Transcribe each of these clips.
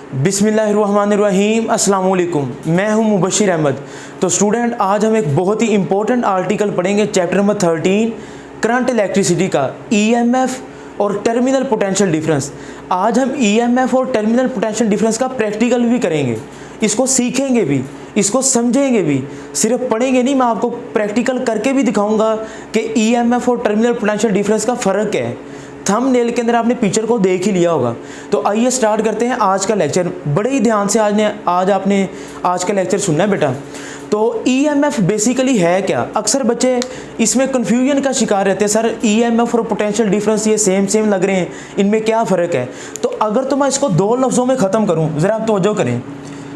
बिस्मिल्लाहिर्रहमानिर्रहीम, अस्सलाम वालेकुम। मैं हूं मुबशिर अहमद। तो स्टूडेंट, आज हम एक बहुत ही इंपॉर्टेंट आर्टिकल पढ़ेंगे, चैप्टर नंबर 13 करंट इलेक्ट्रिसिटी का, ईएमएफ और टर्मिनल पोटेंशियल डिफरेंस। आज हम ईएमएफ और टर्मिनल पोटेंशियल डिफरेंस का प्रैक्टिकल भी करेंगे, इसको सीखेंगे भी, इसको समझेंगे भी। सिर्फ पढ़ेंगे नहीं, मैं आपको प्रैक्टिकल करके भी दिखाऊंगा कि ईएमएफ और टर्मिनल पोटेंशियल डिफरेंस का फ़र्क है। थंबनेल के अंदर आपने पिक्चर को देख ही लिया होगा। तो आइए स्टार्ट करते हैं आज का लेक्चर। बड़े ही ध्यान से आज आपने आज का लेक्चर सुनना है बेटा। तो ईएमएफ बेसिकली है क्या? अक्सर बच्चे इसमें कन्फ्यूजन का शिकार रहते हैं, सर ईएमएफ और पोटेंशियल डिफरेंस ये सेम लग रहे हैं, इनमें क्या फ़र्क है? तो अगर तो मैं इसको दो लफ्ज़ों में ख़त्म करूँ, ज़रा आप तवज्जो करें।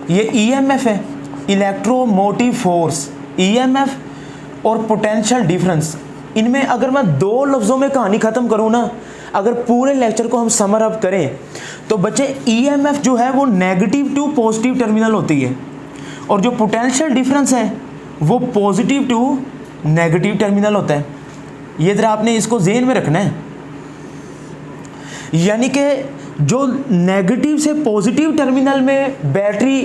ये ईएमएफ है, इलेक्ट्रोमोटिव फोर्स। ईएमएफ और पोटेंशियल डिफरेंस, इनमें अगर मैं दो लफ्ज़ों में कहानी ख़त्म करूँ ना, अगर पूरे लेक्चर को हम समर अप करें तो बच्चे ईएमएफ जो है वो नेगेटिव टू पॉजिटिव टर्मिनल होती है, और जो पोटेंशियल डिफरेंस है वो पॉजिटिव टू नेगेटिव टर्मिनल होता है। ये ज़रा आपने इसको ज़हन में रखना है। यानी कि जो नेगेटिव से पॉजिटिव टर्मिनल में बैटरी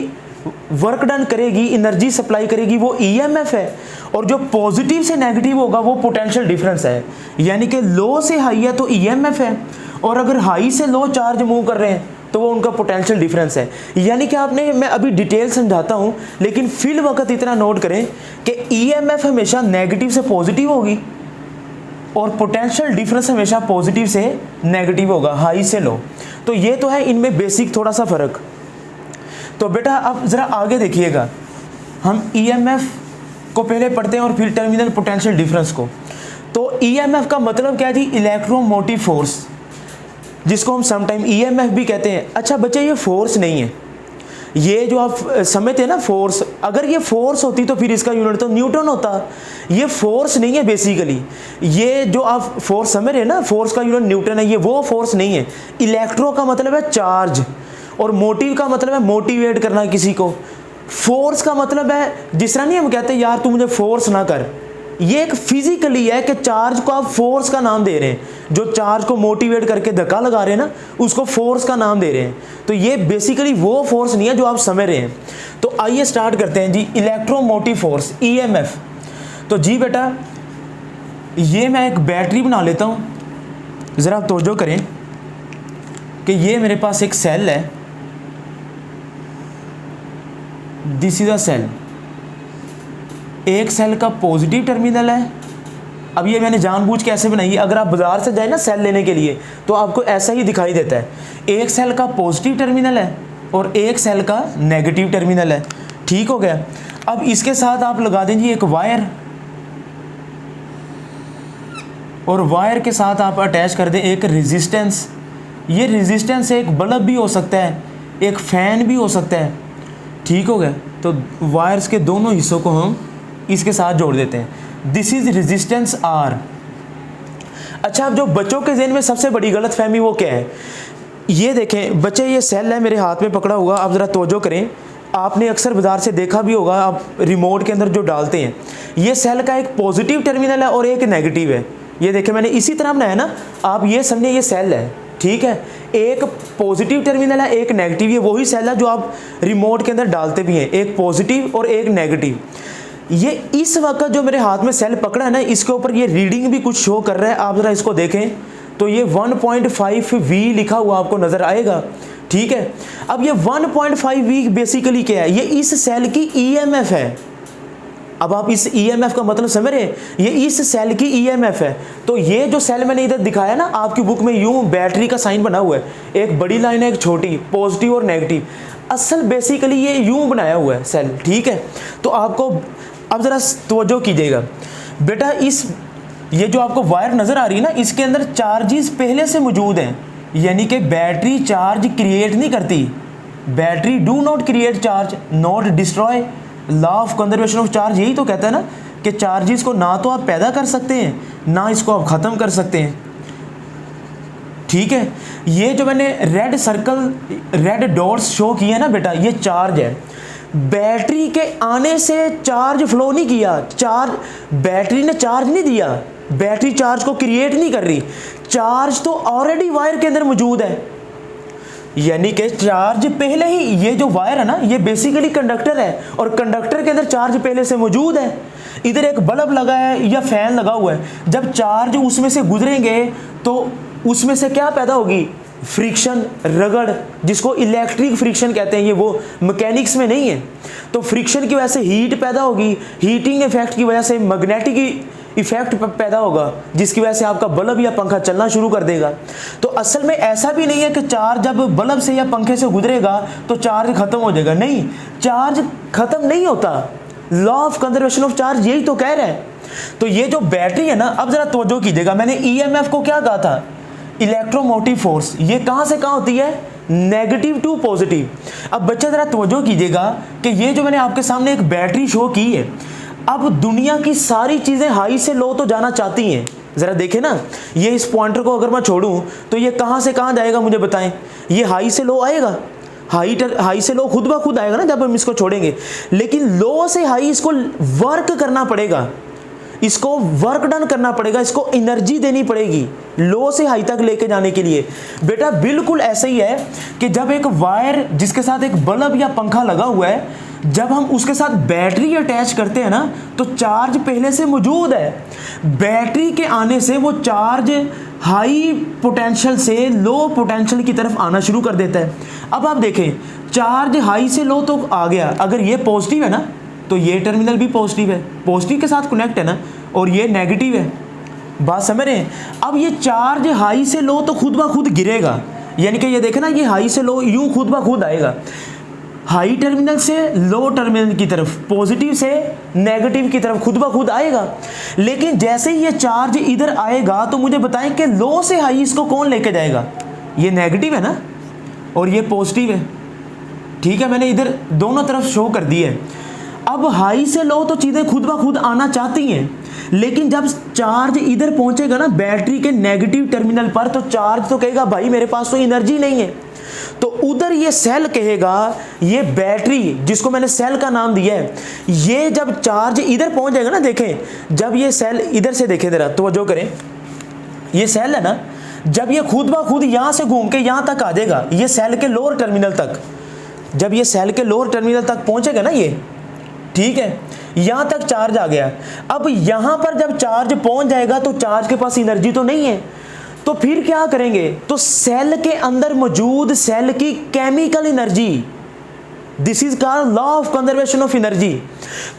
वर्क डन करेगी, एनर्जी सप्लाई करेगी, वो ईएमएफ है, और जो पॉजिटिव से नेगेटिव होगा वो पोटेंशियल डिफरेंस है। यानी कि लो से हाई है तो ईएमएफ है, और अगर हाई से लो चार्ज मूव कर रहे हैं तो वो उनका पोटेंशियल डिफरेंस है। यानी कि आपने, मैं अभी डिटेल समझाता हूँ, लेकिन फिल वक्त इतना नोट करें कि ईएमएफ हमेशा नेगेटिव से पॉजिटिव होगी और पोटेंशियल डिफरेंस हमेशा पॉजिटिव से नेगेटिव होगा, हाई से लो। तो ये तो है इनमें बेसिक थोड़ा सा फ़र्क। तो बेटा अब ज़रा आगे देखिएगा, हम ईएमएफ को पहले पढ़ते हैं और फिर टर्मिनल पोटेंशियल डिफरेंस को। तो ईएमएफ का मतलब क्या है जी? इलेक्ट्रोमोटिव फोर्स, जिसको हम समटाइम ईएमएफ भी कहते हैं। अच्छा बच्चे, ये फोर्स नहीं है, ये जो आप समझते हैं ना फोर्स, अगर ये फोर्स होती तो फिर इसका यूनिट तो न्यूटन होता। ये फोर्स नहीं है बेसिकली, ये जो आप फोर्स समझ रहे हैं ना, फोर्स का यूनिट न्यूटन है, ये वो फोर्स नहीं है। इलेक्ट्रो का मतलब है चार्ज, और मोटिव का मतलब है मोटिवेट करना किसी को। फोर्स का मतलब है, जिस तरह नहीं हम कहते यार तू मुझे फोर्स ना कर, ये एक फिजिकली है कि चार्ज को आप फोर्स का नाम दे रहे हैं। जो चार्ज को मोटिवेट करके धक्का लगा रहे हैं ना, उसको फोर्स का नाम दे रहे हैं। तो ये बेसिकली वो फोर्स नहीं है जो आप समझ रहे हैं। तो आइए स्टार्ट करते हैं जी, इलेक्ट्रोमोटिव फोर्स, ईएमएफ। तो जी बेटा, ये मैं एक बैटरी बना लेता हूँ, ज़रा आप तवज्जो करें कि ये मेरे पास एक सेल है, दिस इज अ सेल। एक सेल का पॉजिटिव टर्मिनल है। अब ये मैंने जानबूझ के ऐसे बनाई है, अगर आप बाजार से जाए ना सेल लेने के लिए तो आपको ऐसा ही दिखाई देता है। एक सेल का पॉजिटिव टर्मिनल है और एक सेल का नेगेटिव टर्मिनल है। ठीक हो गया। अब इसके साथ आप लगा देंगे एक वायर, और वायर के साथ आप अटैच कर दें एक रेजिस्टेंस। ये रेजिस्टेंस एक बल्ब भी हो सकता है, एक फ़ैन भी हो सकता है। ठीक हो गया। तो वायर्स के दोनों हिस्सों को हम इसके साथ जोड़ देते हैं। This is resistance R. अच्छा, अब जो बच्चों के ज़हन में सबसे बड़ी गलतफहमी वो क्या है? ये देखें बच्चे, ये सेल है मेरे हाथ में पकड़ा हुआ, आप ज़रा तवज्जो करें। आपने अक्सर बाजार से देखा भी होगा, आप रिमोट के अंदर जो डालते हैं, ये सेल का एक पॉजिटिव टर्मिनल है और एक नेगेटिव है। ये देखें मैंने इसी तरह बनाया ना, आप ये समझे ये सेल है। ठीक है, एक पॉजिटिव टर्मिनल है, एक नेगेटिव। ये वही सेल है जो आप रिमोट के अंदर डालते भी हैं, एक पॉजिटिव और एक नेगेटिव। ये इस वक्त जो मेरे हाथ में सेल पकड़ा है ना, इसके ऊपर ये रीडिंग भी कुछ शो कर रहा है। आप ज़रा इसको देखें तो ये 1.5 V लिखा हुआ आपको नज़र आएगा। ठीक है, अब ये 1.5 V बेसिकली क्या है? ये इस सेल की ईएमएफ है। अब आप इस ईएमएफ का मतलब समझ रहे हैं, ये इस सेल की ईएमएफ है। तो ये जो सेल मैंने इधर दिखाया ना, आपकी बुक में यूं बैटरी का साइन बना हुआ है, एक बड़ी लाइन है एक छोटी, पॉजिटिव और नेगेटिव। असल बेसिकली ये यूं बनाया हुआ है सेल। ठीक है, तो आपको अब ज़रा तवज्जो कीजिएगा बेटा, ये जो आपको वायर नज़र आ रही है ना, इसके अंदर चार्जेस पहले से मौजूद हैं। यानी कि बैटरी चार्ज क्रिएट नहीं करती। Battery do not create charge, not destroy. Law of conservation of charge यही तो कहता है ना कि चार्जेस को ना तो आप पैदा कर सकते हैं, ना इसको आप ख़त्म कर सकते हैं। ठीक है, ये जो मैंने red circle, red dots show किए हैं ना बेटा, ये चार्ज है। बैटरी के आने से चार्ज फ्लो नहीं किया, बैटरी ने चार्ज नहीं दिया, बैटरी चार्ज को क्रिएट नहीं कर रही, चार्ज तो ऑलरेडी वायर के अंदर मौजूद है। यानी कि चार्ज पहले ही, ये जो वायर है ना ये बेसिकली कंडक्टर है और कंडक्टर के अंदर चार्ज पहले से मौजूद है। इधर एक बल्ब लगा है या फैन लगा हुआ है, जब चार्ज उसमें से गुजरेंगे तो उसमें से क्या पैदा होगी, फ्रिक्शन, रगड़, जिसको इलेक्ट्रिक फ्रिक्शन कहते हैं, ये वो मैकेनिक्स में नहीं है। तो फ्रिक्शन की वजह से हीट पैदा होगी, हीटिंग इफेक्ट की वजह से मैग्नेटिक इफेक्ट पैदा होगा, जिसकी वजह से आपका बल्ब या पंखा चलना शुरू कर देगा। तो असल में ऐसा भी नहीं है कि चार्ज जब बल्ब से या पंखे से गुजरेगा तो चार्ज खत्म हो जाएगा, नहीं, चार्ज खत्म नहीं होता। Law of conservation of charge यही तो कह रहा है। तो ये जो बैटरी है ना, अब जरा तवज्जो कीजिएगा, मैंने ईएमएफ को क्या कहा था, इलेक्ट्रोमोटिव फोर्स, ये कहां से कहां होती है, नेगेटिव टू पॉजिटिव। अब बच्चा जरा तवज्जो कीजिएगा कि ये जो मैंने आपके सामने एक बैटरी शो की है, अब दुनिया की सारी चीजें हाई से लो तो जाना चाहती हैं। जरा देखें ना, ये इस पॉइंटर को अगर मैं छोड़ूं तो ये कहां से कहां जाएगा, मुझे बताएं। ये हाई से लो आएगा, हाई से लो खुद ब खुद आएगा ना जब हम इसको छोड़ेंगे, लेकिन लो से हाई इसको वर्क करना पड़ेगा, इसको वर्क डन करना पड़ेगा, इसको एनर्जी देनी पड़ेगी लो से हाई तक लेके जाने के लिए। बेटा बिल्कुल ऐसे ही है कि जब एक वायर जिसके साथ एक बल्ब या पंखा लगा हुआ है, जब हम उसके साथ बैटरी अटैच करते हैं ना तो चार्ज पहले से मौजूद है। बैटरी के आने से वो चार्ज हाई पोटेंशियल से लो पोटेंशियल की तरफ आना शुरू कर देता है। अब आप देखें, चार्ज हाई से लो तो आ गया, अगर ये पॉजिटिव है ना तो ये टर्मिनल भी पॉजिटिव है, पॉजिटिव के साथ कनेक्ट है ना, और ये नेगेटिव है। बात समझ रहे हैं। अब ये चार्ज हाई से लो तो खुद ब खुद गिरेगा, यानी कि ये देखें ना, ये हाई से लो यूं खुद ब खुद आएगा, हाई टर्मिनल से लो टर्मिनल की तरफ, पॉजिटिव से नेगेटिव की तरफ खुद ब खुद आएगा। लेकिन जैसे ही ये चार्ज इधर आएगा तो मुझे बताएं कि लो से हाई इसको कौन लेके जाएगा, ये नेगेटिव है ना और ये पॉजिटिव है, ठीक है, मैंने इधर दोनों तरफ शो कर दी है। अब हाई से लो तो चीज़ें खुद ब खुद आना चाहती हैं, लेकिन जब चार्ज इधर पहुंचेगा ना बैटरी के नेगेटिव टर्मिनल पर, तो चार्ज तो कहेगा भाई मेरे पास तो एनर्जी नहीं है। तो उधर ये सेल कहेगा, ये बैटरी जिसको मैंने सेल का नाम दिया है, ये जब चार्ज इधर पहुंच जाएगा ना, देखें जब ये सेल इधर से देखें जरा तवज्जो करें, ये सेल है ना, जब ये खुद ब खुद यहां से घूम के यहां तक आ जाएगा, ये सेल के लोअर टर्मिनल तक, जब ये सेल के लोअर टर्मिनल तक पहुंचेगा ना ये, ठीक है, यहां तक चार्ज आ गया। अब यहां पर जब चार्ज पहुंच जाएगा तो चार्ज के पास एनर्जी तो नहीं है, तो फिर क्या करेंगे, तो सेल के अंदर मौजूद सेल की chemical energy, this is called law of conservation of energy.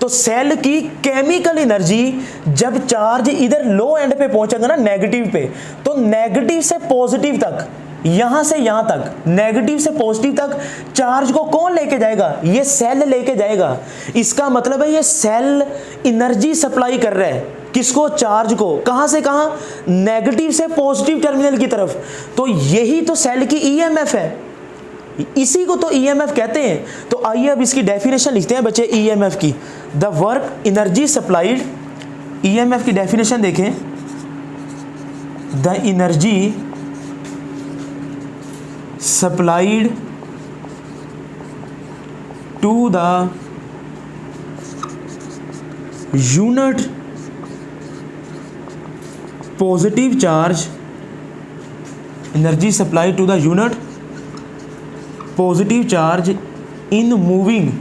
तो सेल की केमिकल एनर्जी जब चार्ज इधर लो एंड पे पहुंचेगा ना नेगेटिव पे, तो नेगेटिव से पॉजिटिव तक, यहां से यहां तक, नेगेटिव से पॉजिटिव तक चार्ज को कौन लेके जाएगा, ये सेल लेके जाएगा। इसका मतलब है ये सेल एनर्जी सप्लाई कर रहा है, किसको, चार्ज को, कहां से कहां, नेगेटिव से पॉजिटिव टर्मिनल की तरफ। तो यही तो सेल की ईएमएफ है, इसी को तो ईएमएफ कहते हैं। तो आइए अब इसकी डेफिनेशन लिखते हैं बच्चे ईएमएफ की, the work energy supplied, EMF की डेफिनेशन देखें, the energy supplied to the unit positive charge, energy supply to the unit positive charge in moving,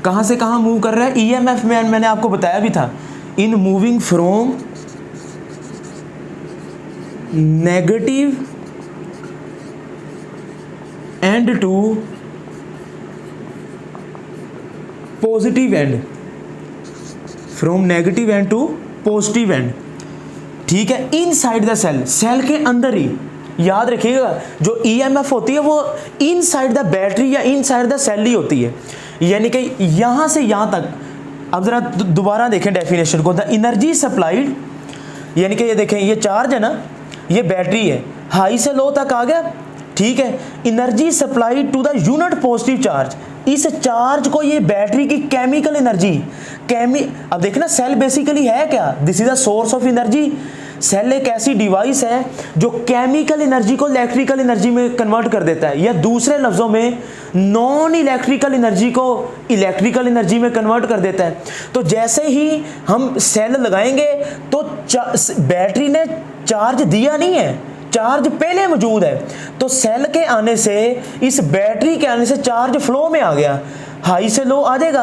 कहां से कहां मूव कर रहा है, ईएमएफ में मैंने आपको बताया भी था, in moving from negative end to positive end, from negative end to positive end, ठीक है, इनसाइड द सेल, सेल के अंदर ही। याद रखिएगा जो ईएमएफ होती है वो इनसाइड द बैटरी या इनसाइड द सेल ही होती है, यानी कि यहां से यहां तक। अब जरा दोबारा देखें डेफिनेशन को, द एनर्जी सप्लाइड, यानी कि ये देखें, ये चार्ज है ना, ये बैटरी है, हाई से लो तक आ गया, ठीक है, energy supplied to the unit positive charge, इस चार्ज को ये बैटरी की केमिकल एनर्जी, अब देखना सेल बेसिकली है क्या, this is a source of energy. Cell एक ऐसी डिवाइस है जो केमिकल एनर्जी को इलेक्ट्रिकल एनर्जी में कन्वर्ट कर देता है, या दूसरे लफ्जों में नॉन इलेक्ट्रिकल एनर्जी को इलेक्ट्रिकल एनर्जी में कन्वर्ट कर देता है। तो जैसे ही हम सेल लगाएंगे तो बैटरी ने चार्ज दिया नहीं है, चार्ज पहले मौजूद है, तो सेल के आने से, इस बैटरी के आने से चार्ज फ्लो में आ गया, हाई से लो आ जाएगा।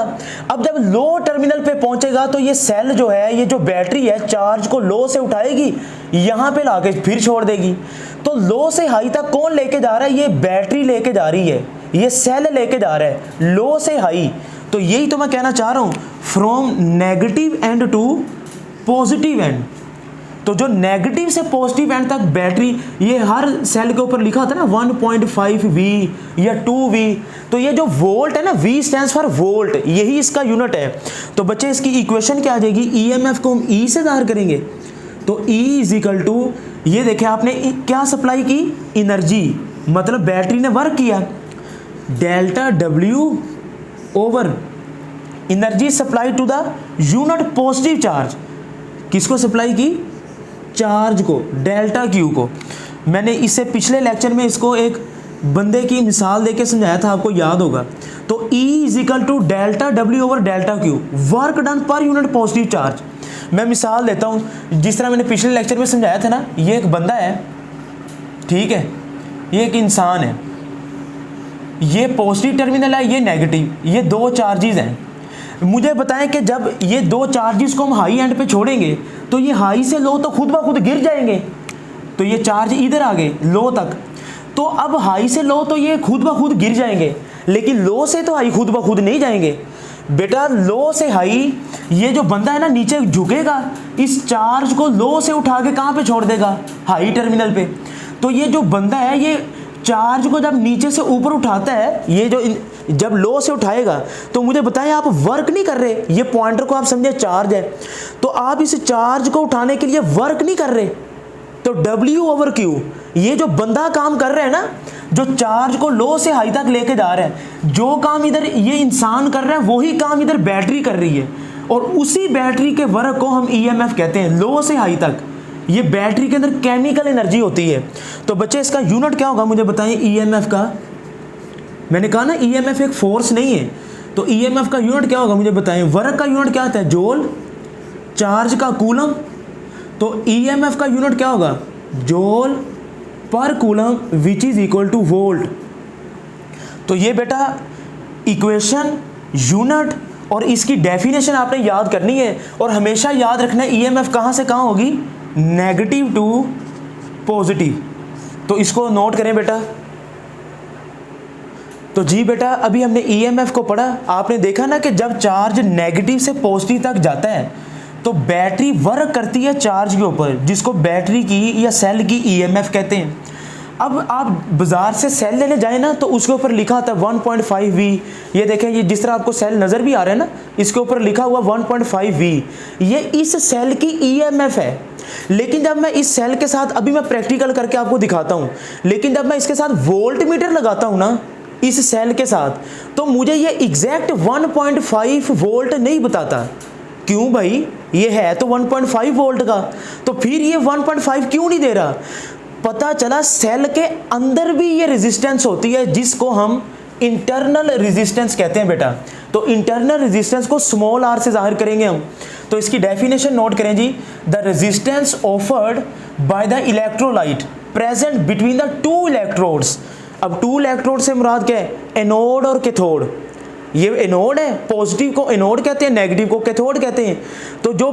अब जब लो टर्मिनल पे पहुंचेगा तो ये सेल जो है, ये जो बैटरी है, चार्ज को लो से उठाएगी, यहाँ पे लाके फिर छोड़ देगी। तो लो से हाई तक कौन लेके जा रहा है? ये बैटरी लेके जा रही है, ये सेल लेके जा रहा है लो से हाई। तो यही तो मैं कहना चाह रहा हूँ, from negative end to positive end. तो जो नेगेटिव से पॉजिटिव एंड तक बैटरी, ये हर सेल के ऊपर लिखा होता है ना 1.5 V या 2 V। तो ये जो वोल्ट है ना, V स्टैंड्स फॉर वोल्ट, यही इसका यूनिट है। तो बच्चे इसकी इक्वेशन क्या आ जाएगी? ईएमएफ को हम E से ज़ाहिर करेंगे। तो E इज इक्वल टू, ये देखें आपने क्या सप्लाई की? एनर्जी, मतलब बैटरी ने वर्क किया, delta W over energy supply to the unit positive charge. किसको सप्लाई की? चार्ज को, डेल्टा Q को। मैंने इससे पिछले लेक्चर में इसको एक बंदे की मिसाल देके समझाया था, आपको याद होगा। तो E is equal to delta W over delta Q, work done per unit positive charge. मैं मिसाल देता हूँ, जिस तरह मैंने पिछले लेक्चर में समझाया था ना, ये एक बंदा है, ठीक है, ये एक इंसान है, ये पॉजिटिव टर्मिनल है, ये नेगेटिव, ये दो चार्जेस हैं। मुझे बताएं कि जब ये दो चार्जेस को हम हाई एंड पे छोड़ेंगे तो ये हाई से लो तो खुद ब खुद गिर जाएंगे। तो ये चार्ज इधर आ गए लो तक, तो अब हाई से लो तो ये खुद ब खुद गिर जाएंगे, लेकिन लो से तो हाई खुद ब खुद नहीं जाएंगे बेटा। लो से हाई, ये जो बंदा है ना नीचे झुकेगा, इस चार्ज को लो से उठा के कहाँ पे छोड़ देगा? हाई टर्मिनल पे। तो ये जो बंदा है, ये चार्ज को जब नीचे से ऊपर उठाता है, ये जो जब लो से उठाएगा, तो मुझे बताएं आप वर्क नहीं कर रहे, ये पॉइंटर को आप समझे चार्ज है, तो आप इस चार्ज को उठाने के लिए वर्क नहीं कर रहे। तो W ओवर Q, ये जो बंदा काम कर रहा है ना, जो चार्ज को लो से हाई तक लेके जा रहा है, जो काम इधर ये इंसान कर रहा है वही काम इधर बैटरी कर रही है, और उसी बैटरी के वर्क को हम EMF कहते हैं, लो से हाई तक। ये बैटरी के अंदर केमिकल एनर्जी होती है। तो बच्चे इसका यूनिट क्या होगा मुझे बताएं EMF का? मैंने कहा ना EMF एक फोर्स नहीं है, तो EMF का यूनिट क्या होगा मुझे बताएं? वर्क का यूनिट क्या आता है? जूल, चार्ज का कूलम। तो EMF का यूनिट क्या होगा? जूल पर coulomb, which is equal two volt. तो ये बेटा इक्वेशन, यूनिट और इसकी डेफिनेशन आपने याद करनी है, और हमेशा याद रखना है EMF कहाँ से कहाँ होगी? Negative to positive. तो इसको नोट करें बेटा। तो जी बेटा, अभी हमने EMF को पढ़ा, आपने देखा ना कि जब चार्ज नेगेटिव से पॉजिटिव तक जाता है तो बैटरी वर्क करती है चार्ज के ऊपर, जिसको बैटरी की या सेल की EMF कहते हैं। अब आप बाज़ार से सेल लेने जाए ना, तो उसके ऊपर लिखा था 1.5 V। ये देखें, ये जिस तरह आपको सेल नज़र भी आ रहा है ना, इसके ऊपर लिखा हुआ 1.5 V। ये इस सेल की EMF है। लेकिन जब मैं इस सेल के साथ, अभी मैं प्रैक्टिकल करके आपको दिखाता हूँ, लेकिन जब मैं इसके साथ वोल्ट मीटर लगाता हूँ ना इस सेल के साथ, तो मुझे ये एग्जैक्ट 1.5 वोल्ट नहीं बताता। क्यों भाई? ये है तो 1.5 वोल्ट का, तो फिर ये 1.5 क्यों नहीं दे रहा? पता चला सेल के अंदर भी ये रेजिस्टेंस होती है, जिसको हम इंटरनल रेजिस्टेंस कहते हैं बेटा। तो इंटरनल रेजिस्टेंस को स्मॉल r से जाहिर करेंगे हम। तो इसकी डेफिनेशन नोट करें जी, the resistance offered by the electrolyte present between the two electrodes. अब टू इलेक्ट्रोड से मुराद क्या है? एनोड और कैथोड। ये एनोड है, पॉजिटिव को एनोड कहते हैं, नेगेटिव को कैथोड कहते हैं। तो जो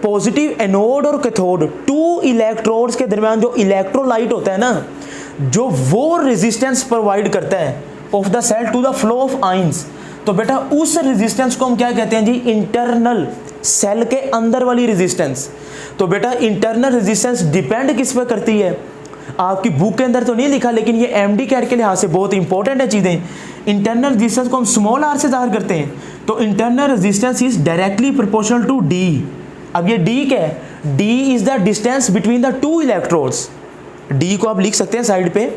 पॉजिटिव एनोड और कैथोड, टू इलेक्ट्रोड्स के दरमियान जो इलेक्ट्रोलाइट होता है ना, जो वो रेजिस्टेंस प्रोवाइड करता है of the cell to the flow of ions. तो बेटा उस रेजिस्टेंस को हम क्या कहते हैं जी? इंटरनल, सेल के अंदर वाली रेजिस्टेंस। तो बेटा इंटरनल रेजिस्टेंस डिपेंड किस पे करती है? आपकी बुक के अंदर तो नहीं लिखा, लेकिन ये MD कैट के लिहाज से बहुत इंपॉर्टेंट है चीज़ें। इंटरनल रेजिस्टेंस को हम स्मॉल r से जाहिर करते हैं। तो internal resistance is directly proportional to D। अब ये D क्या है? D is the distance between the two electrodes. D को आप लिख सकते हैं साइड पे,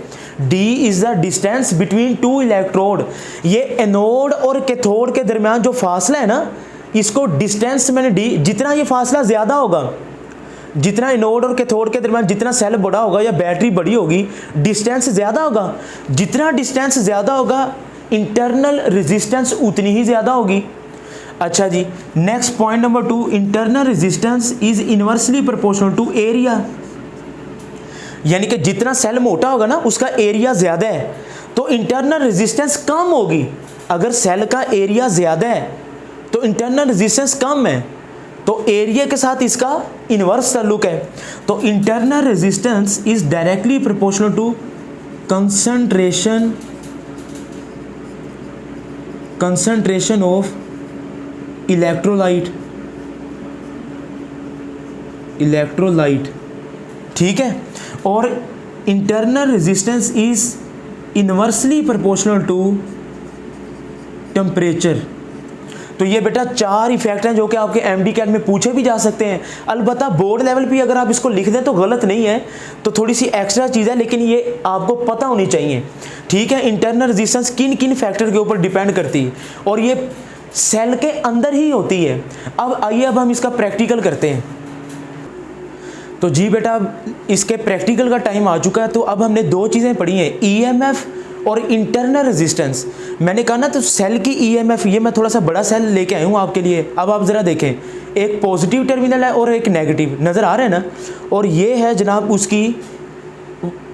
D is the distance between two electrode. ये एनोड और कैथोड के दरमियान जो फासला है ना, इसको डिस्टेंस मैंने D, जितना ये फासला ज़्यादा होगा, जितना एनोड और कैथोड के दरमियान जितना सेल बड़ा होगा या बैटरी बड़ी होगी, डिस्टेंस ज़्यादा होगा। जितना डिस्टेंस ज़्यादा होगा, इंटरनल रेजिस्टेंस उतनी ही ज़्यादा होगी। अच्छा जी, next point number 2, internal resistance is inversely proportional to area. यानी कि जितना सेल मोटा होगा ना उसका एरिया ज़्यादा है तो इंटरनल रेजिस्टेंस कम होगी। अगर सेल का एरिया ज़्यादा है तो इंटरनल रेजिस्टेंस कम है, तो एरिया के साथ इसका इन्वर्स ताल्लुक है। तो internal resistance is directly proportional to concentration of electrolyte, ठीक है। और internal resistance is inversely proportional to temperature. तो ये बेटा 4 इफेक्ट हैं जो कि आपके एमडी कैट में पूछे भी जा सकते हैं। अलबत्ता बोर्ड लेवल पे अगर आप इसको लिख दें तो गलत नहीं है, तो थोड़ी सी एक्स्ट्रा चीज़ है, लेकिन ये आपको पता होनी चाहिए, ठीक है। इंटरनल रेजिस्टेंस किन किन फैक्टर के ऊपर डिपेंड करती है और ये सेल के अंदर ही होती है। अब आइए अब हम इसका प्रैक्टिकल करते हैं। तो जी बेटा इसके प्रैक्टिकल का टाइम आ चुका है। तो अब हमने 2 चीज़ें पढ़ी हैं, ईएमएफ और इंटरनल रेजिस्टेंस। मैंने कहा ना तो सेल की ईएमएफ, ये मैं थोड़ा सा बड़ा सेल लेके आया हूँ आपके लिए। अब आप ज़रा देखें, एक पॉजिटिव टर्मिनल है और एक नेगेटिव, नज़र आ रहे हैं ना। और ये है जनाब उसकी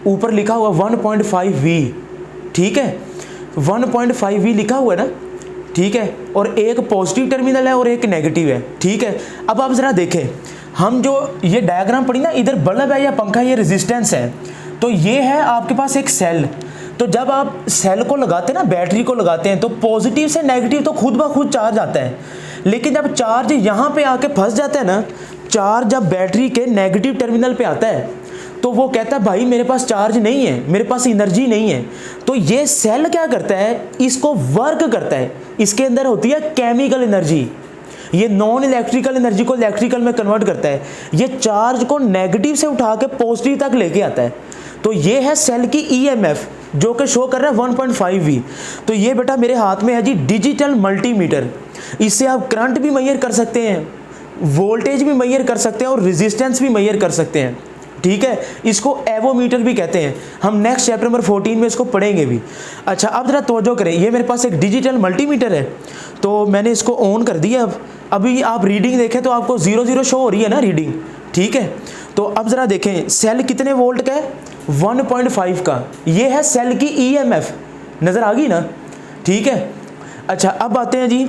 ऊपर लिखा हुआ 1.5V, ठीक है, 1.5V लिखा हुआ है ना, ठीक है। और एक पॉजिटिव टर्मिनल है और एक नेगेटिव है, ठीक है। अब आप ज़रा देखें, हम जो ये डायग्राम पढ़ी ना, इधर बल्ब है या पंखा, ये रेजिस्टेंस है। तो ये है आपके पास एक सेल। तो जब आप सेल को लगाते हैं ना, बैटरी को लगाते हैं, तो पॉजिटिव से नेगेटिव तो खुद ब खुद चार्ज आता है, लेकिन जब चार्ज यहाँ पे आके फंस जाता है ना, चार्ज जब बैटरी के नेगेटिव टर्मिनल पे आता है तो वो कहता है भाई मेरे पास चार्ज नहीं है, मेरे पास एनर्जी नहीं है। तो ये सेल क्या करता है, इसको वर्क करता है। इसके अंदर होती है केमिकल एनर्जी, ये नॉन इलेक्ट्रिकल एनर्जी को इलेक्ट्रिकल में कन्वर्ट करता है। ये चार्ज को नेगेटिव से उठा के पॉजिटिव तक लेके आता है। तो ये है सेल की ईएमएफ जो कि शो कर रहा है 1.5V। तो ये बेटा मेरे हाथ में है जी डिजिटल मल्टीमीटर। इससे आप करंट भी मेजर कर सकते हैं, वोल्टेज भी मेजर कर सकते हैं और रेजिस्टेंस भी मेजर कर सकते हैं, ठीक है। इसको एवोमीटर भी कहते हैं। हम नेक्स्ट चैप्टर नंबर 14 में इसको पढ़ेंगे भी। अच्छा अब जरा तवज्जो करें, ये मेरे पास एक डिजिटल मल्टीमीटर है, तो मैंने इसको ऑन कर दिया। अब अभी आप रीडिंग देखें तो आपको 0 शो हो रही है ना रीडिंग, ठीक है। तो अब ज़रा देखें सेल कितने वोल्ट का है, 1.5 का। ये है सेल की ईएमएफ, नज़र आ गई ना, ठीक है। अच्छा अब आते हैं जी,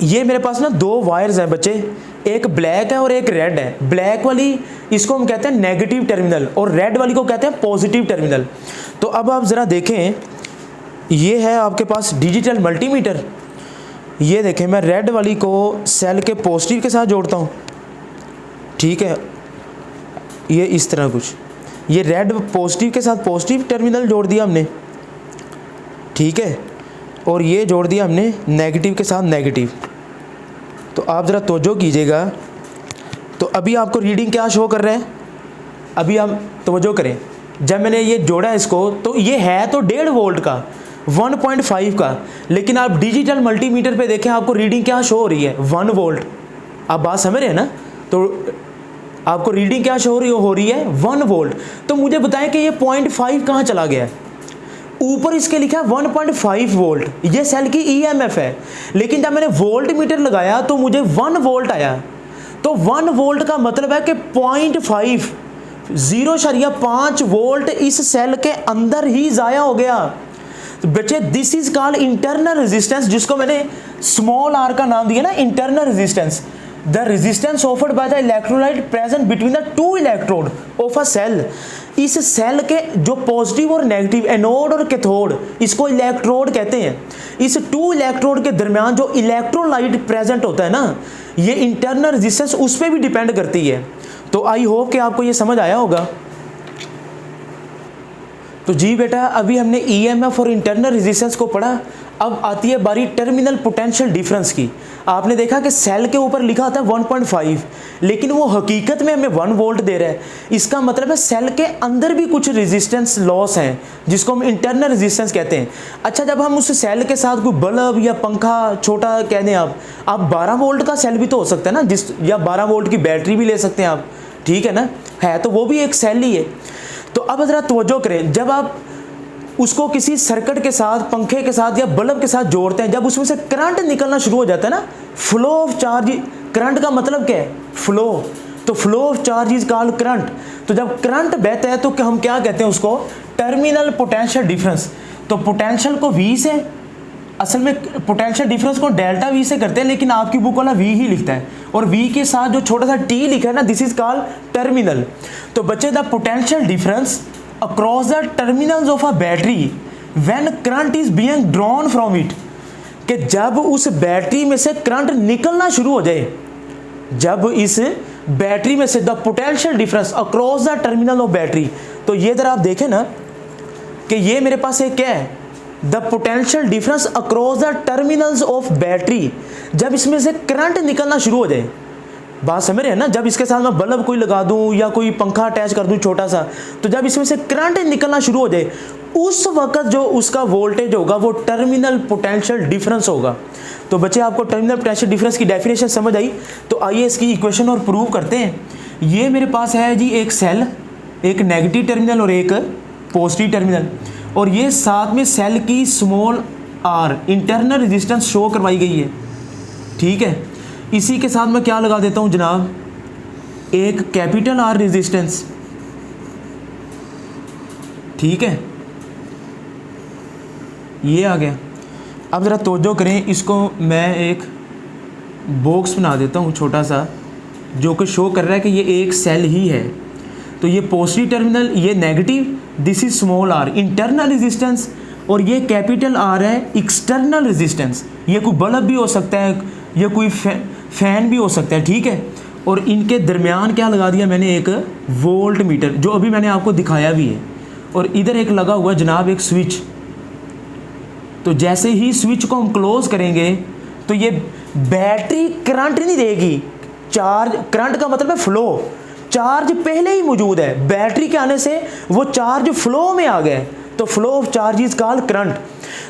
ये मेरे पास ना 2 वायर्स हैं बच्चे, एक ब्लैक है और एक रेड है। ब्लैक वाली इसको हम कहते हैं नेगेटिव टर्मिनल और रेड वाली को कहते हैं पॉजिटिव टर्मिनल। तो अब आप ज़रा देखें, ये है आपके पास डिजिटल मल्टीमीटर। ये देखें मैं रेड वाली को सेल के पॉजिटिव के साथ जोड़ता हूँ, ठीक है। ये इस तरह कुछ, ये रेड पॉजिटिव के साथ पॉजिटिव टर्मिनल जोड़ दिया हमने, ठीक है। और ये जोड़ दिया हमने नेगेटिव के साथ नेगेटिव। तो आप ज़रा तवज्जो कीजिएगा, तो अभी आपको रीडिंग क्या शो कर रहे हैं, अभी आप तवज्जो करें। जब मैंने ये जोड़ा इसको तो ये है तो 1.5 वोल्ट का, 1.5 का, लेकिन आप डिजिटल मल्टीमीटर पे देखें आपको रीडिंग क्या शो हो रही है, 1 वोल्ट। आप बात समझ रहे हैं ना, तो आपको रीडिंग क्या शो हो रही है, 1 वोल्ट। तो मुझे बताएं कि ये 0.5 कहाँ चला गया है। ऊपर इसके लिखा है 1.5 वोल्ट, ये सेल की ईएमएफ है, लेकिन जब मैंने वोल्ट मीटर लगाया तो मुझे 1 वोल्ट आया। तो 1 वोल्ट का मतलब है कि 0.5 0.5 वोल्ट इस सेल के अंदर ही ज़ाया हो गया। तो बच्चे this is called internal resistance, जिसको मैंने स्मॉल आर का नाम दिया ना, internal resistance. The resistance offered by the electrolyte present between the 2 electrode of a cell. इस सेल के जो पॉजिटिव और नेगेटिव, एनोड और कैथोड, इसको इलेक्ट्रोड कहते हैं। इस 2 इलेक्ट्रोड के दरमियान जो इलेक्ट्रोलाइट प्रेजेंट होता है ना, ये इंटरनल रेजिस्टेंस उस पर भी डिपेंड करती है। तो आई होप कि आपको ये समझ आया होगा। तो जी बेटा अभी हमने ईएमएफ और इंटरनल रेजिस्टेंस को पढ़ा। अब आती है बारी टर्मिनल पोटेंशियल डिफरेंस की। आपने देखा कि सेल के ऊपर लिखा होता है 1.5, लेकिन वो हकीकत में हमें 1 वोल्ट दे रहा है। इसका मतलब है सेल के अंदर भी कुछ रेजिस्टेंस लॉस हैं, जिसको हम इंटरनल रेजिस्टेंस कहते हैं। अच्छा जब हम उस सेल के साथ कोई बल्ब या पंखा छोटा कह दें आप 12 वोल्ट का सेल भी तो हो सकता है ना, या 12 वोल्ट की बैटरी भी ले सकते हैं आप, ठीक है ना, है तो वो भी एक सेल ही है। तो अब ज़रा तवज्जो करें, जब आप उसको किसी सर्किट के साथ, पंखे के साथ या बल्ब के साथ जोड़ते हैं, जब उसमें से करंट निकलना शुरू हो जाता है ना, फ्लो ऑफ चार्ज, करंट का मतलब क्या है, फ्लो, तो flow of charge is called current. तो जब करंट बहता है तो हम क्या कहते हैं उसको, टर्मिनल पोटेंशियल डिफरेंस। तो पोटेंशियल को V से, असल में पोटेंशियल डिफरेंस को डेल्टा V से करते हैं, लेकिन आपकी बुक वाला V ही लिखता है, और V के साथ जो छोटा सा T लिखा है ना, दिस इज कॉल्ड टर्मिनल। तो बच्चे the potential difference across the terminals of a battery when current is being drawn from it, कि जब उस बैटरी में से करंट निकलना शुरू हो जाए, जब इस बैटरी में से the potential difference across the terminal of battery. तो ये इधर आप देखें ना कि ये मेरे पास एक क्या है, the potential difference across the terminals of battery, जब इसमें से करंट निकलना शुरू हो जाए, बात समझ रहे हैं ना, जब इसके साथ मैं बल्ब कोई लगा दूं या कोई पंखा अटैच कर दूं छोटा सा, तो जब इसमें से करंट निकलना शुरू हो जाए, उस वक्त जो उसका वोल्टेज होगा वो टर्मिनल पोटेंशियल डिफरेंस होगा। तो बच्चे आपको टर्मिनल पोटेंशियल डिफरेंस की डेफिनेशन समझ आई। तो आइए इसकी इक्वेशन और प्रूव करते हैं। ये मेरे पास है जी एक सेल, एक नेगेटिव टर्मिनल और एक पॉजिटिव टर्मिनल, और ये साथ में सेल की small R internal resistance show करवाई गई है, ठीक है। इसी के साथ मैं क्या लगा देता हूँ जनाब, एक कैपिटल आर रेजिस्टेंस, ठीक है, ये आ गया। अब ज़रा तवज्जो करें, इसको मैं एक बॉक्स बना देता हूँ छोटा सा, जो कि शो कर रहा है कि ये एक सेल ही है। तो ये पॉजिटिव टर्मिनल, ये negative, this is small R internal resistance, और ये कैपिटल आर है एक्सटर्नल रेजिस्टेंस। ये कोई बल्ब भी हो सकता है, ये कोई फैन भी हो सकता है, ठीक है। और इनके दरमियान क्या लगा दिया मैंने, एक वोल्ट मीटर, जो अभी मैंने आपको दिखाया भी है। और इधर एक लगा हुआ जनाब एक स्विच। तो जैसे ही स्विच को हम क्लोज करेंगे तो ये बैटरी करंट नहीं देगी, चार्ज, करंट का मतलब है फ्लो, चार्ज पहले ही मौजूद है, बैटरी के आने से वो चार्ज फ्लो में आ गया, तो flow of charge is called current.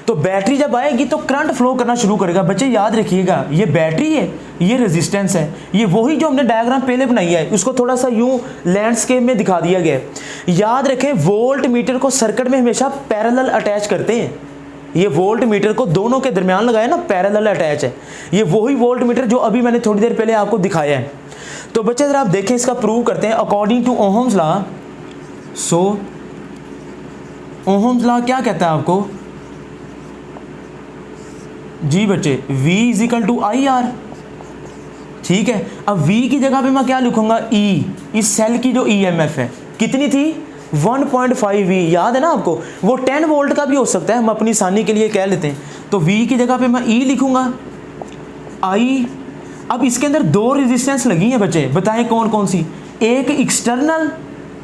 तो बैटरी जब आएगी तो करंट फ्लो करना शुरू करेगा। बच्चे याद रखिएगा, ये बैटरी है, ये रेजिस्टेंस है, ये वही जो हमने डायग्राम पहले बनाई है, उसको थोड़ा सा यूं लैंडस्केप में दिखा दिया गया है। याद रखें, वोल्ट मीटर को सर्किट में हमेशा पैरेलल अटैच करते हैं। ये वोल्ट मीटर को दोनों के दरमियान लगाया ना, पैरेलल अटैच है। ये वही वोल्ट मीटर जो अभी मैंने थोड़ी देर पहले आपको दिखाया है। तो बच्चे अगर आप देखें, इसका प्रूव करते हैं according to Ohm's law. So Ohm's law क्या कहता है आपको जी बच्चे, V is equal to I R, ठीक है। अब V की जगह पे मैं क्या लिखूंगा, E, इस सेल की जो EMF है कितनी थी, 1.5 V, याद है ना आपको, वो 10 वोल्ट का भी हो सकता है, हम अपनी आसानी के लिए कह लेते हैं। तो V की जगह पे मैं E लिखूंगा, I। अब इसके अंदर दो रेजिस्टेंस लगी हैं बच्चे, बताएं कौन कौन सी, एक एक्सटर्नल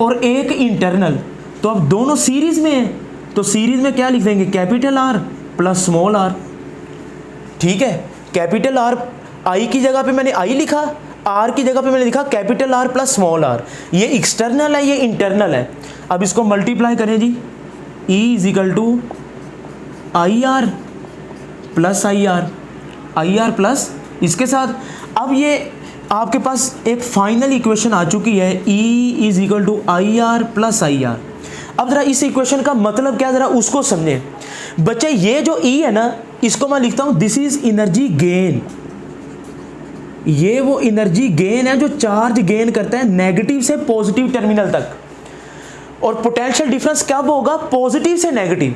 और एक इंटरनल। तो अब दोनों सीरीज में हैं, तो सीरीज में क्या लिख देंगे, capital R plus small r, ठीक है। कैपिटल R, I की जगह पे मैंने I लिखा, R की जगह पे मैंने लिखा capital R plus small r। ये एक्सटर्नल है, ये इंटरनल है। अब इसको मल्टीप्लाई करें जी, E is equal to I R plus I R plus इसके साथ। अब ये आपके पास एक फाइनल इक्वेशन आ चुकी है, E is equal to I R plus I R. अब ज़रा इस इक्वेशन का मतलब क्या, ज़रा उसको समझें बच्चे। ये जो E है ना, इसको मैं लिखता हूँ दिस इज एनर्जी गेन। ये वो एनर्जी गेन है जो चार्ज गेन करता है नेगेटिव से पॉजिटिव टर्मिनल तक। और पोटेंशियल डिफरेंस कब होगा, पॉजिटिव से नेगेटिव।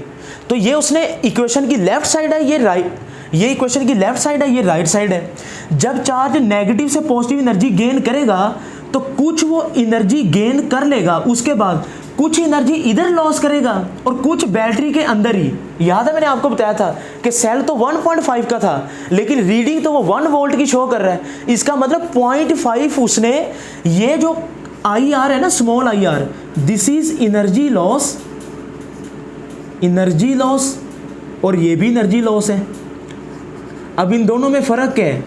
तो ये उसने इक्वेशन की लेफ्ट साइड है, ये राइट, ये इक्वेशन की लेफ्ट साइड है, ये राइट साइड है। जब चार्ज नेगेटिव से पॉजिटिव एनर्जी गेन करेगा तो कुछ वो एनर्जी गेन कर लेगा, उसके बाद कुछ एनर्जी इधर लॉस करेगा और कुछ बैटरी के अंदर ही। याद है मैंने आपको बताया था कि सेल तो 1.5 का था, लेकिन रीडिंग तो वो 1 वोल्ट की शो कर रहा है। इसका मतलब 0.5 उसने, ये जो आई आर है ना, small I R, this is energy loss, energy loss, और ये भी एनर्जी लॉस है। अब इन दोनों में फ़र्क क्या है,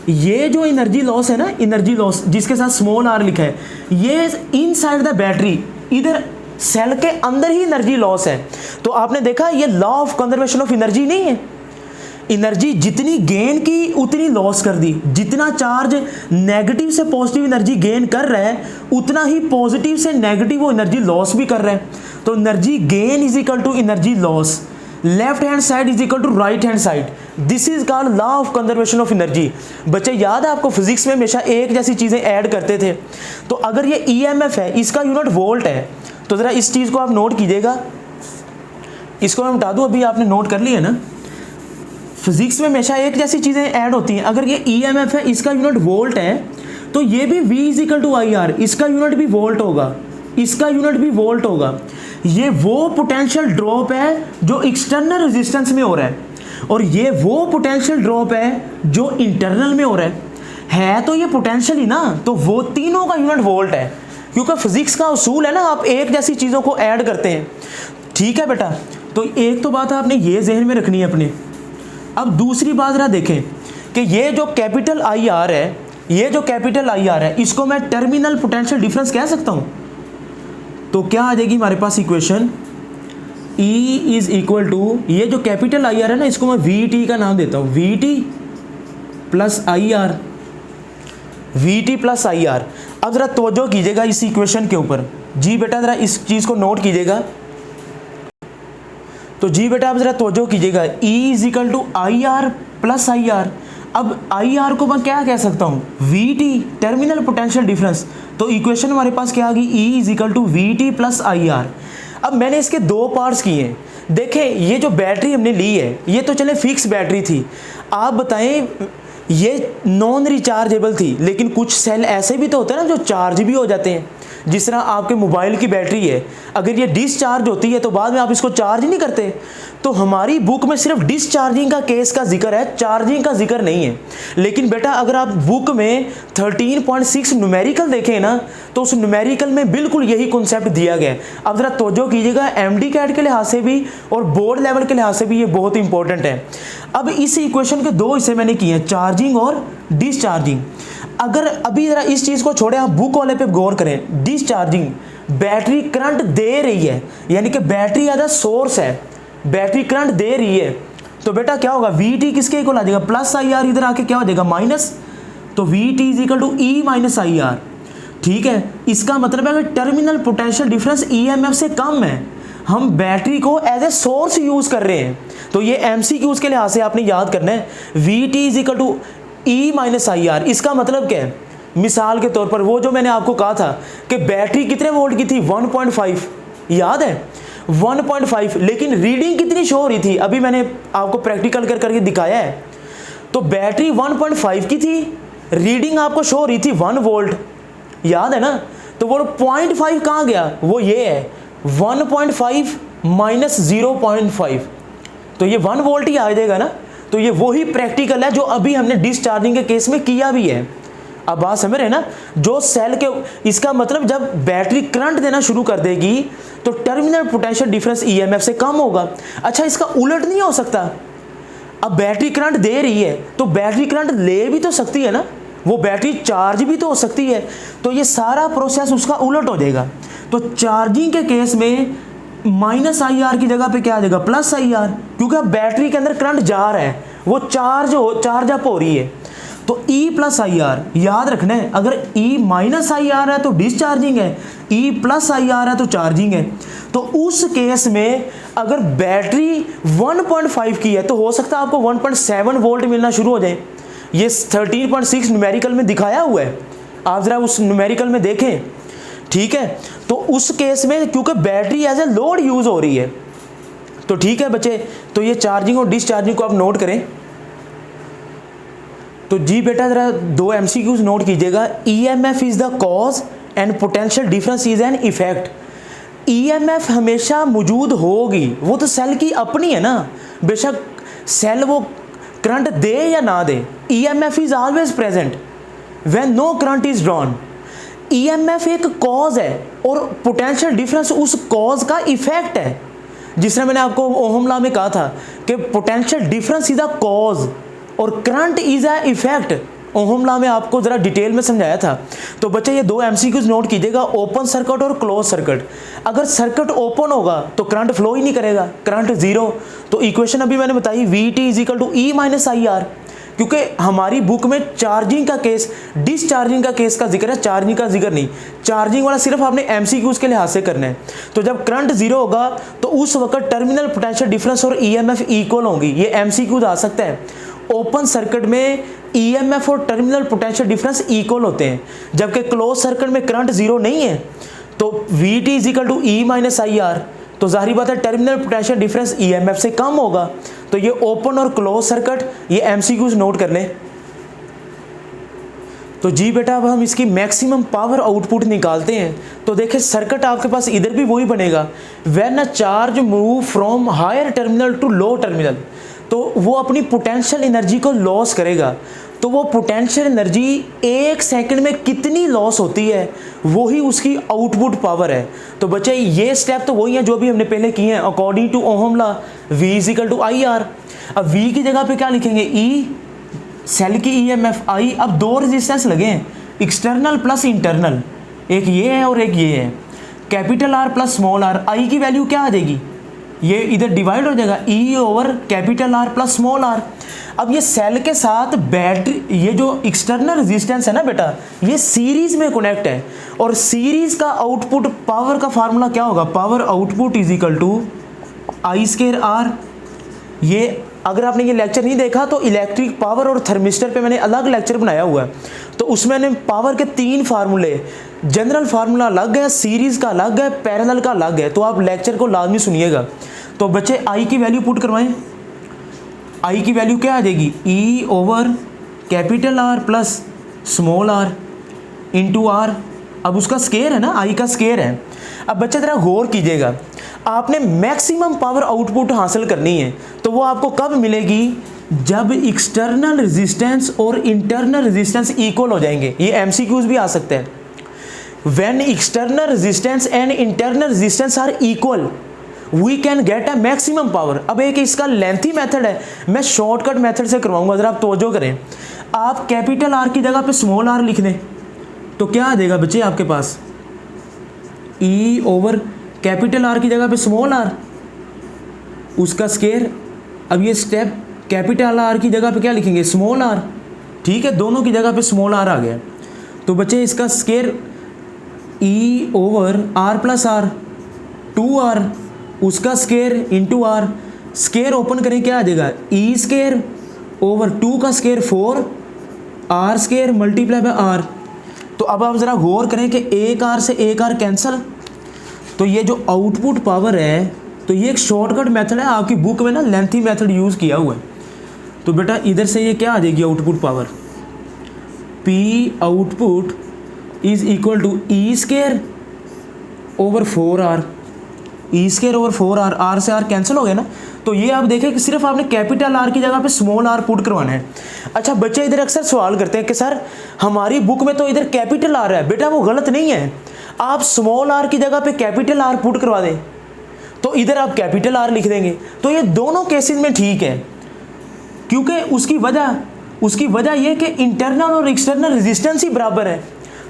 ये जो एनर्जी लॉस है ना, एनर्जी लॉस जिसके साथ स्मॉल आर लिखा है, ये इनसाइड द बैटरी, इधर सेल के अंदर ही एनर्जी लॉस है। तो आपने देखा ये law of conservation of energy नहीं है, एनर्जी जितनी गेन की उतनी लॉस कर दी। जितना चार्ज नेगेटिव से पॉजिटिव एनर्जी गेन कर रहा है, उतना ही पॉजिटिव से नेगेटिव वो एनर्जी लॉस भी कर रहा है। तो energy gain is equal to energy loss. Left hand side is equal to right hand side, this is called law of conservation of energy. बच्चे याद है आपको फिजिक्स में हमेशा एक जैसी चीज़ें ऐड करते थे। तो अगर ये ईएमएफ है, इसका यूनिट वोल्ट है, तो ज़रा इस चीज़ को आप नोट कीजिएगा। इसको मैं बता दूं, अभी आपने नोट कर लिया ना, फिजिक्स में हमेशा एक जैसी चीज़ें ऐड होती हैं। अगर ये ईएमएफ है, इसका यूनिट वोल्ट है, तो ये भी V is equal to I R, इसका यूनिट भी वोल्ट होगा, इसका यूनिट भी वोल्ट होगा। ये वो पोटेंशियल ड्रॉप है जो एक्सटर्नल रेजिस्टेंस में हो रहा है, और ये वो पोटेंशियल ड्रॉप है जो इंटरनल में हो रहा है तो ये पोटेंशियल ही ना, तो वो तीनों का यूनिट वोल्ट है, क्योंकि फिजिक्स का उसूल है ना, आप एक जैसी चीज़ों को ऐड करते हैं। ठीक है बेटा, तो एक तो बात आपने ये जहन में रखनी है अपने। अब दूसरी बात जरा देखें कि ये जो कैपिटल आई आर है, ये जो कैपिटल आई आर है, इसको मैं टर्मिनल पोटेंशियल डिफरेंस कह सकता हूँ। तो क्या आ जाएगी हमारे पास equation, E is equal to, ये जो कैपिटल आई आर है ना, इसको मैं VT का नाम देता हूँ, VT plus I are, VT plus I R. अब ज़रा तवज्जो कीजिएगा इस इक्वेशन के ऊपर। जी बेटा ज़रा इस चीज़ को नोट कीजिएगा। तो जी बेटा आप ज़रा तवज्जो कीजिएगा, E is equal to I R plus I R. अब आई आर को मैं क्या कह सकता हूँ, VT, टर्मिनल पोटेंशियल डिफरेंस। तो इक्वेशन हमारे पास क्या आ गई, E is equal to VT plus I R. अब मैंने इसके दो पार्ट्स किए हैं। देखें, ये जो बैटरी हमने ली है, ये तो चले फिक्स बैटरी थी। आप बताएं, ये नॉन रिचार्जेबल थी, लेकिन कुछ सेल ऐसे भी तो होते हैं ना जो चार्ज भी हो जाते हैं। जिस तरह आपके मोबाइल की बैटरी है, अगर ये डिस्चार्ज होती है तो बाद में आप इसको चार्ज नहीं करते। तो हमारी बुक में सिर्फ डिस्चार्जिंग का केस का जिक्र है, चार्जिंग का जिक्र नहीं है। लेकिन बेटा अगर आप बुक में 13.6 न्यूमेरिकल देखें ना, तो उस न्यूमेरिकल में बिल्कुल यही कॉन्सेप्ट दिया गया है। अब ज़रा तवज्जो कीजिएगा, MD कैट के लिहाज से भी और बोर्ड लेवल के लिहाज से भी ये बहुत इंपॉर्टेंट है। अब इस इक्वेशन के दो हिस्से मैंने किए हैं, चार्जिंग और डिस्चार्जिंग। अगर अभी ज़रा इस चीज़ को छोड़े, आप बुक वाले पे गौर करें। डिस्चार्जिंग, बैटरी करंट दे रही है, यानी कि बैटरी एज अ सोर्स है, बैटरी करंट दे रही है, तो बेटा क्या होगा, VT किसके इक्वल आ जाएगा, प्लस आई आर, इधर आके क्या हो जाएगा माइनस, तो VT is equal to E minus I R. ठीक है, इसका मतलब है कि टर्मिनल पोटेंशियल डिफरेंस EMF से कम है, हम बैटरी को एज ए सोर्स यूज कर रहे हैं। तो ये MCQs के लिहाज से आपने याद करना है, VT is equal to E minus I R. इसका मतलब क्या है, मिसाल के तौर पर वो जो मैंने आपको कहा था कि बैटरी कितने वोल्ट की थी, 1.5, याद है 1.5, लेकिन रीडिंग कितनी शो हो रही थी, अभी मैंने आपको प्रैक्टिकल करके दिखाया है। तो बैटरी 1.5 की थी, रीडिंग आपको शो हो रही थी 1 वोल्ट, याद है ना। तो वो 0.5 कहाँ गया, वो ये है 1.5 माइनस 0.5, तो ये 1 वोल्ट ही आ जाएगा ना। तो ये वही प्रैक्टिकल है जो अभी हमने डिस्चार्जिंग के केस में किया भी है। अब बात समझ रहे हैं ना, जो सेल के, इसका मतलब जब बैटरी करंट देना शुरू कर देगी तो टर्मिनल पोटेंशियल डिफरेंस EMF से कम होगा। अच्छा, इसका उलट नहीं हो सकता, अब बैटरी करंट दे रही है तो बैटरी करंट ले भी तो सकती है ना, वो बैटरी चार्ज भी तो हो सकती है, तो ये सारा प्रोसेस उसका उलट हो जाएगा। तो चार्जिंग के केस में माइनस आई आर की जगह पे क्या आ जाएगा, प्लस आई आर, क्योंकि अब बैटरी के अंदर करंट जा रहा है, वो चार्ज अप हो रही है। तो E प्लस आई आर याद रखना है, अगर E माइनस आई आर है तो डिस्चार्जिंग है, E प्लस आई आर है तो चार्जिंग है। तो उस केस में अगर बैटरी 1.5 की है तो हो सकता है आपको 1.7 वोल्ट मिलना शुरू हो जाए। ये 13.6 न्यूमेरिकल में दिखाया हुआ है, आप ज़रा उस न्यूमेरिकल में देखें। ठीक है, तो उस केस में क्योंकि battery as a load use हो रही है, तो ठीक है बच्चे, तो ये चार्जिंग और डिस्चार्जिंग को आप नोट करें। तो जी बेटा ज़रा 2 MCQs नोट कीजिएगा। EMF is the cause and potential difference is an effect. EMF हमेशा मौजूद होगी, वो तो सेल की अपनी है ना, बेशक सेल वो करंट दे या ना दे, EMF is always present when no current is drawn. EMF एक कॉज है और पोटेंशियल डिफरेंस उस कॉज का इफेक्ट है। जिस तरह मैंने आपको ओहम लॉ में कहा था कि potential difference is a cause और current is a effect, Ohm law में आपको जरा डिटेल में समझाया था। तो बच्चे ये 2 MCQs नोट कीजिएगा, ओपन सर्किट और क्लोज सर्किट। अगर सर्किट ओपन होगा तो करंट फ्लो ही नहीं करेगा, करंट 0। तो इक्वेशन अभी मैंने बताई, VT is equal to E minus I R. क्योंकि हमारी बुक में चार्जिंग का केस, डिसचार्जिंग का केस का जिक्र है, चार्जिंग का जिक्र नहीं। चार्जिंग वाला सिर्फ आपने एमसीक्यूज के लिहाज से करना है। तो जब करंट जीरो होगा तो उस वक्त टर्मिनल पोटेंशियल डिफरेंस और ईएमएफ इक्वल होंगी, ये एमसीक्यूज आ सकता है। ओपन सर्किट में ईएमएफ और टर्मिनल पोटेंशियल डिफरेंस इक्वल होते हैं, जबकि क्लोज सर्किट में करंट जीरो नहीं है। तो VT is equal to E minus IR, तो जाहिर बात है टर्मिनल पोटेंशियल डिफरेंस ईएमएफ से कम होगा। तो ये ओपन और क्लोज सर्किट, ये एमसीक्यूज नोट कर लें। तो जी बेटा अब हम इसकी मैक्सिमम पावर आउटपुट निकालते हैं। तो देखिए सर्किट आपके पास इधर भी वही बनेगा, when a charge move from higher terminal to low terminal, तो वो अपनी पोटेंशियल एनर्जी को लॉस करेगा। तो वो पोटेंशियल एनर्जी 1 सेकंड में कितनी लॉस होती है, वही उसकी आउटपुट पावर है। तो बच्चे ये स्टेप तो वही है जो भी हमने पहले किए हैं, according to Ohm law V is equal to IR। अब V की जगह पे क्या लिखेंगे, E, सेल की EMF I। अब दो रेजिस्टेंस लगे हैं, एक्सटर्नल प्लस इंटरनल, एक ये है और एक ये है। Capital R plus small r, I की वैल्यू क्या आ जाएगी, ये इधर डिवाइड हो जाएगा E over capital R plus small r। अब ये सेल के साथ बैटरी, ये जो एक्सटर्नल रेजिस्टेंस है ना बेटा, ये सीरीज में कनेक्ट है, और सीरीज का आउटपुट पावर का फार्मूला क्या होगा, power output is equal to I²R। ये अगर आपने ये लेक्चर नहीं देखा तो इलेक्ट्रिक पावर और थर्मिस्टर पे मैंने अलग लेक्चर बनाया हुआ है। तो उसमें मैंने पावर के 3 फार्मूले, जनरल फार्मूला अलग है, सीरीज का अलग है, पैरेलल का अलग है, तो आप लेक्चर को लाजमी सुनिएगा। तो बच्चे आई की वैल्यू पुट करवाएं। आई की वैल्यू क्या आ जाएगी, E over capital R plus small r into R। अब उसका स्केयर है ना, आई का स्केयर है। अब बच्चे जरा गौर कीजिएगा, आपने मैक्सिमम पावर आउटपुट हासिल करनी है तो वो आपको कब मिलेगी, जब एक्सटर्नल रेजिस्टेंस और इंटरनल रेजिस्टेंस इक्वल हो जाएंगे। ये एमसीक्यूज भी आ सकते हैं। When external resistance and internal resistance are equal we can get a maximum power. अब एक इसका लेंथी मेथड है, मैं शॉर्टकट मेथड से करवाऊंगा, जरा आप तवज्जो करें। आप कैपिटल R की जगह पे स्मॉल r लिख दें तो क्या आ जाएगा बच्चे आपके पास, E ओवर कैपिटल R की जगह पे स्मॉल r, उसका स्केयर। अब ये स्टेप कैपिटल R की जगह पे क्या लिखेंगे, स्मॉल r, ठीक है, दोनों की जगह पे स्मॉल r आ गया। तो बच्चे इसका square E over R plus R 2R, उसका square into R। Square open करें क्या आ जाएगा, E स्केयर ओवर 2 का square 4, R square multiply by R। तो अब आप ज़रा गौर करें कि एक R से एक R कैंसिल, तो ये जो आउटपुट पावर है, तो ये एक शॉर्टकट मेथड है, आपकी बुक में ना लेंथी मेथड यूज़ किया हुआ है। तो बेटा इधर से ये क्या आ जाएगी output power, P output is equal to E square over 4R, E square over 4R, R से R कैंसिल हो गया ना। तो ये आप देखें कि सिर्फ आपने कैपिटल R की जगह पे स्मॉल r पुट करवाना है। अच्छा बच्चे इधर अक्सर सवाल करते हैं कि सर हमारी बुक में तो इधर कैपिटल R है। बेटा वो गलत नहीं है, आप स्मॉल r की जगह पे कैपिटल R पुट करवा दें तो इधर आप कैपिटल R लिख देंगे। तो ये दोनों केसेस में ठीक है, क्योंकि उसकी वजह ये कि इंटरनल और एक्सटर्नल रेजिस्टेंस ही बराबर है।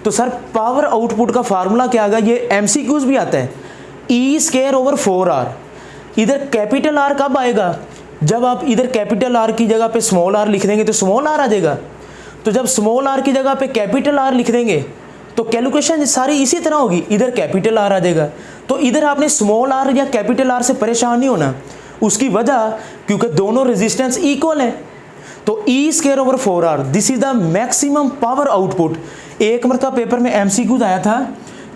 तो सर पावर आउटपुट का फार्मूला क्या आएगा, ये एमसीक्यूज भी आता है, E स्केयर ओवर 4R। इधर कैपिटल R कब आएगा, जब आप इधर कैपिटल R की जगह पे स्मॉल r लिख देंगे तो स्मॉल r आ जाएगा। तो जब स्मॉल r की जगह पे कैपिटल R लिख देंगे तो कैलकुलेशन सारी इसी तरह होगी, इधर कैपिटल R आ जाएगा। तो इधर आपने स्मॉल r या कैपिटल R से परेशान नहीं होना, उसकी वजह क्योंकि दोनों रेजिस्टेंस इक्वल है। तो E square over 4R this is the maximum power output. एक मरतबा पेपर में MCQ आया था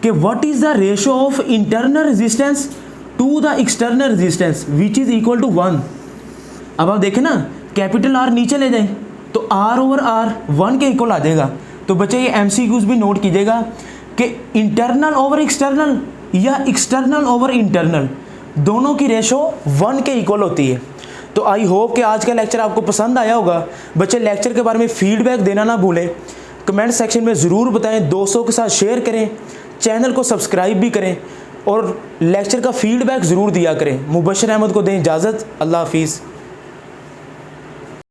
कि what is the ratio of internal resistance to the external resistance which is equal to 1। अब आप देखें ना, कैपिटल R नीचे ले जाएं तो R ओवर R 1 के इक्वल आ जाएगा। तो बच्चे ये MCQs भी नोट कीजिएगा कि इंटरनल ओवर एक्सटर्नल या एक्सटर्नल ओवर इंटरनल दोनों की रेशो 1 के इक्वल होती है। तो आई होप कि आज का लेक्चर आपको पसंद आया होगा। बच्चे लेक्चर के बारे में फीडबैक देना ना भूलें, कमेंट सेक्शन में ज़रूर बताएं, दोस्तों के साथ शेयर करें, चैनल को सब्सक्राइब भी करें और लेक्चर का फीडबैक ज़रूर दिया करें। मुबशर अहमद को दें इजाज़त। अल्लाह हाफिज़।